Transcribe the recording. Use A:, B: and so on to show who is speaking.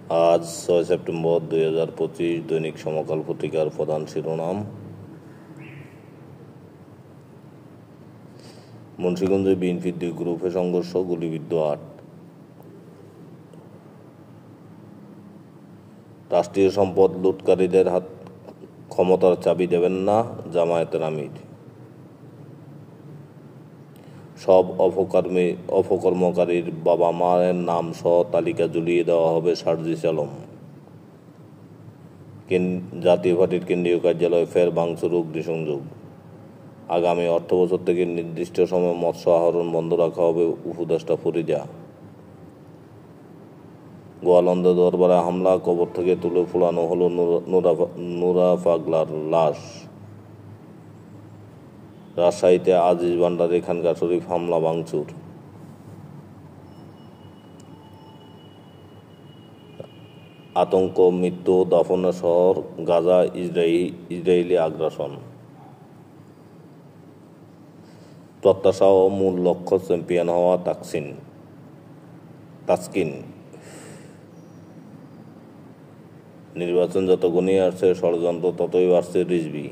A: আজ ৬ সেপ্টেম্বর ২০২৫। দৈনিক সমকাল পত্রিকার প্রধান শিরোনাম: মুন্সিগঞ্জে বিএনপির ২ গ্রুপে সংঘর্ষ, গুলিবিদ্ধ ৮। রাষ্ট্রীয় সম্পদ লুটকারীদের হাত ক্ষমতার চাবি দেবেন না জামায়াতের আমির। সব অপকর্মকারীর বাবা মায়ের নাম সহ তালিকা ঝুলিয়ে দেওয়া হবে সার্জিস আলম। জাতীয় পার্টির কেন্দ্রীয় কার্যালয়ে ফের ভাঙচুর, অগ্নিসংযোগ। আগামী অর্থবছর থেকে নির্দিষ্ট সময়ে মৎস্য আহরণ বন্ধ রাখা হবে, উপদেষ্টা ফরিদা। গোয়ালন্দে দরবারে হামলা, কবর থেকে তুলে ফোলানো হলো নুরা পাগলার লাশ। রাজশাহীতে আজিজ ভান্ডারী খানকা শরীফ হামলা, ভাঙচুর। আতঙ্ক, মৃত্যু, দাফনের শহর গাজা, ইসরায়েলি আগ্রাসন। প্রত্যাশা ও মূল লক্ষ্য চ্যাম্পিয়ন হওয়া তাসকিন। নির্বাচন যত ঘনিয়ে আসছে, ষড়যন্ত্র ততই বাড়ছে রিজভী।